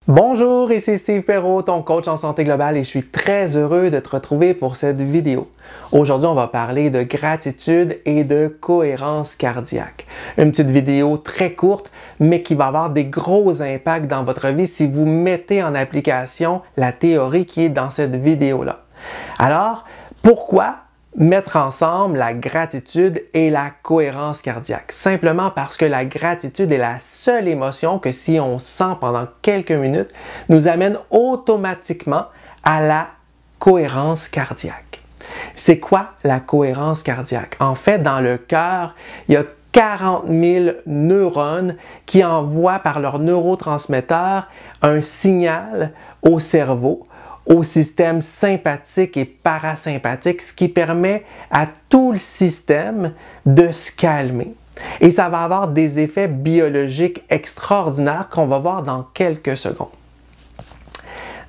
Bonjour, ici Steve Perrault, ton coach en santé globale et je suis très heureux de te retrouver pour cette vidéo. Aujourd'hui, on va parler de gratitude et de cohérence cardiaque. Une petite vidéo très courte, mais qui va avoir des gros impacts dans votre vie si vous mettez en application la théorie qui est dans cette vidéo-là. Alors, pourquoi mettre ensemble la gratitude et la cohérence cardiaque? Simplement parce que la gratitude est la seule émotion que si on sent pendant quelques minutes, nous amène automatiquement à la cohérence cardiaque. C'est quoi la cohérence cardiaque? En fait, dans le cœur, il y a 40 000 neurones qui envoient par leurs neurotransmetteurs un signal au cerveau, au système sympathique et parasympathique, ce qui permet à tout le système de se calmer. Et ça va avoir des effets biologiques extraordinaires qu'on va voir dans quelques secondes.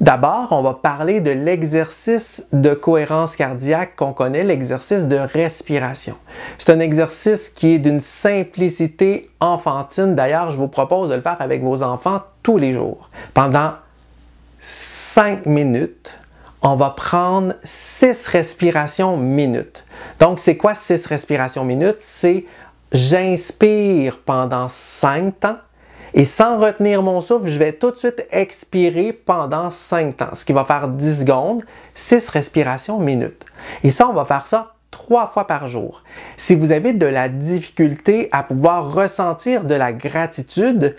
D'abord, on va parler de l'exercice de cohérence cardiaque qu'on connaît, l'exercice de respiration. C'est un exercice qui est d'une simplicité enfantine. D'ailleurs, je vous propose de le faire avec vos enfants tous les jours. Pendant 5 minutes, on va prendre 6 respirations minutes. Donc, c'est quoi 6 respirations minutes? C'est j'inspire pendant 5 temps et sans retenir mon souffle, je vais tout de suite expirer pendant 5 temps, ce qui va faire 10 secondes, 6 respirations minutes. Et ça, on va faire ça 3 fois par jour. Si vous avez de la difficulté à pouvoir ressentir de la gratitude,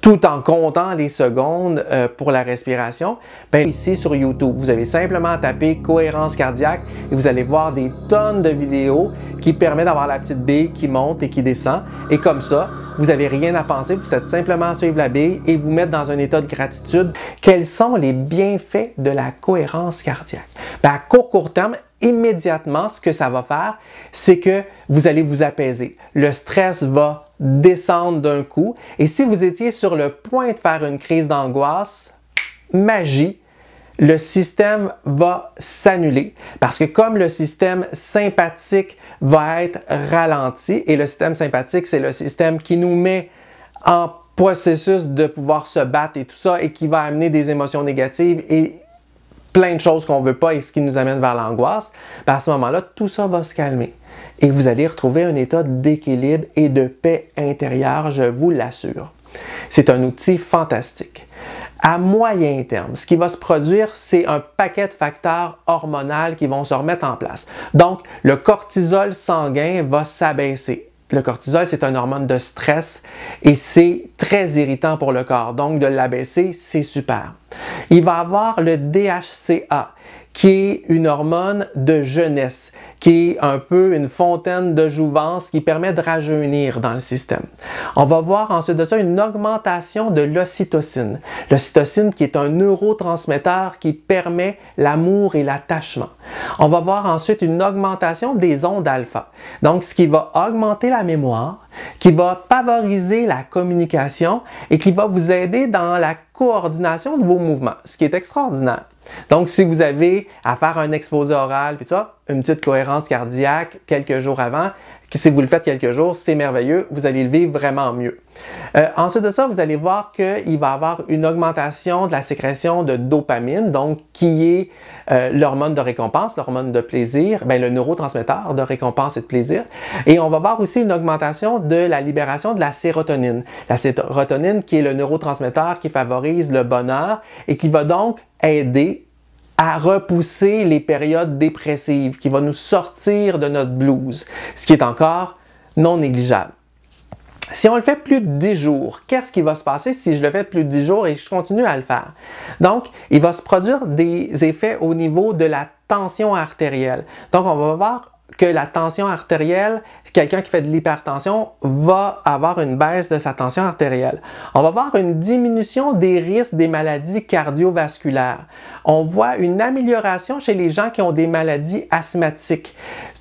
tout en comptant les secondes pour la respiration, bien ici sur YouTube, vous avez simplement tapé cohérence cardiaque et vous allez voir des tonnes de vidéos qui permettent d'avoir la petite bille qui monte et qui descend. Et comme ça, vous n'avez rien à penser, vous faites simplement suivre la bille et vous mettre dans un état de gratitude. Quels sont les bienfaits de la cohérence cardiaque? Bien, à court terme, immédiatement, ce que ça va faire, c'est que vous allez vous apaiser. Le stress va descendre d'un coup. Et si vous étiez sur le point de faire une crise d'angoisse, magie, le système va s'annuler. Parce que comme le système sympathique va être ralenti, et le système sympathique, c'est le système qui nous met en processus de pouvoir se battre et tout ça, et qui va amener des émotions négatives et plein de choses qu'on ne veut pas et ce qui nous amène vers l'angoisse, à ce moment-là, tout ça va se calmer. Et vous allez retrouver un état d'équilibre et de paix intérieure, je vous l'assure. C'est un outil fantastique. À moyen terme, ce qui va se produire, c'est un paquet de facteurs hormonaux qui vont se remettre en place. Donc, le cortisol sanguin va s'abaisser. Le cortisol, c'est une hormone de stress et c'est très irritant pour le corps. Donc, de l'abaisser, c'est super. Il va avoir le DHCA, qui est une hormone de jeunesse, qui est un peu une fontaine de jouvence qui permet de rajeunir dans le système. On va voir ensuite de ça une augmentation de l'ocytocine. L'ocytocine qui est un neurotransmetteur qui permet l'amour et l'attachement. On va voir ensuite une augmentation des ondes alpha. Donc, ce qui va augmenter la mémoire, qui va favoriser la communication et qui va vous aider dans la coordination de vos mouvements, ce qui est extraordinaire. Donc, si vous avez à faire un exposé oral, puis ça, une petite cohérence cardiaque quelques jours avant, si vous le faites quelques jours, c'est merveilleux, vous allez le vivre vraiment mieux. Ensuite de ça, vous allez voir qu'il va y avoir une augmentation de la sécrétion de dopamine, donc qui est l'hormone de récompense, l'hormone de plaisir, bien, le neurotransmetteur de récompense et de plaisir. Et on va voir aussi une augmentation de la libération de la sérotonine. La sérotonine qui est le neurotransmetteur qui favorise le bonheur et qui va donc aider à repousser les périodes dépressives, qui va nous sortir de notre blues, ce qui est encore non négligeable. Si on le fait plus de 10 jours, qu'est-ce qui va se passer si je le fais plus de 10 jours et je continue à le faire? Donc, il va se produire des effets au niveau de la tension artérielle. Donc, on va voir que la tension artérielle, quelqu'un qui fait de l'hypertension va avoir une baisse de sa tension artérielle. On va voir une diminution des risques des maladies cardiovasculaires. On voit une amélioration chez les gens qui ont des maladies asthmatiques.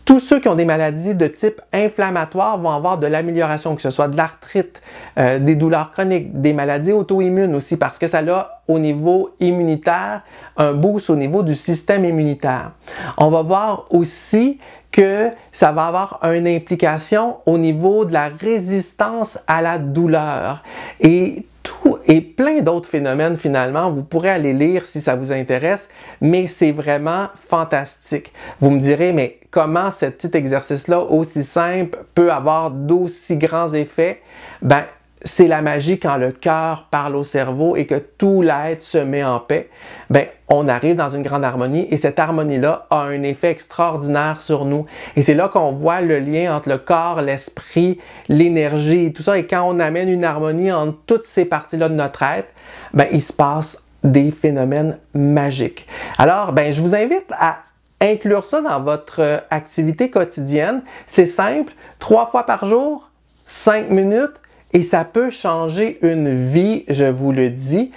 Tous ceux qui ont des maladies de type inflammatoire vont avoir de l'amélioration, que ce soit de l'arthrite, des douleurs chroniques, des maladies auto-immunes aussi, parce que ça a au niveau immunitaire un boost au niveau du système immunitaire. On va voir aussi que ça va avoir une implication au niveau de la résistance à la douleur. Et tout et plein d'autres phénomènes finalement. Vous pourrez aller lire si ça vous intéresse, mais c'est vraiment fantastique. Vous me direz, mais comment ce petit exercice-là, aussi simple, peut avoir d'aussi grands effets? Ben, c'est la magie quand le cœur parle au cerveau et que tout l'être se met en paix. Ben, on arrive dans une grande harmonie et cette harmonie-là a un effet extraordinaire sur nous. Et c'est là qu'on voit le lien entre le corps, l'esprit, l'énergie et tout ça. Et quand on amène une harmonie entre toutes ces parties-là de notre être, ben, il se passe des phénomènes magiques. Alors, ben, je vous invite à inclure ça dans votre activité quotidienne. C'est simple, 3 fois par jour, 5 minutes, et ça peut changer une vie, je vous le dis.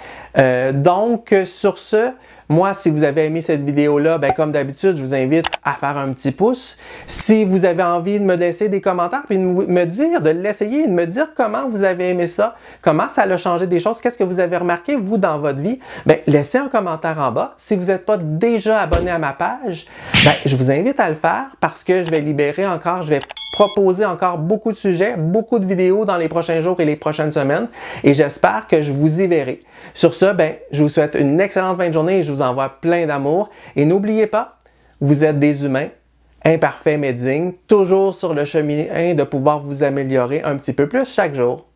Donc, sur ce, moi, si vous avez aimé cette vidéo-là, ben, comme d'habitude, je vous invite à faire un petit pouce. Si vous avez envie de me laisser des commentaires, puis de me dire, de l'essayer, de me dire comment vous avez aimé ça, comment ça a changé des choses, qu'est-ce que vous avez remarqué, vous, dans votre vie, ben, laissez un commentaire en bas. Si vous n'êtes pas déjà abonné à ma page, ben, je vous invite à le faire parce que je vais libérer encore, je vais proposer encore beaucoup de sujets, beaucoup de vidéos dans les prochains jours et les prochaines semaines et j'espère que je vous y verrai. Sur ce, ben, je vous souhaite une excellente fin de journée et je vous envoie plein d'amour. Et n'oubliez pas, vous êtes des humains, imparfaits mais dignes, toujours sur le chemin de pouvoir vous améliorer un petit peu plus chaque jour.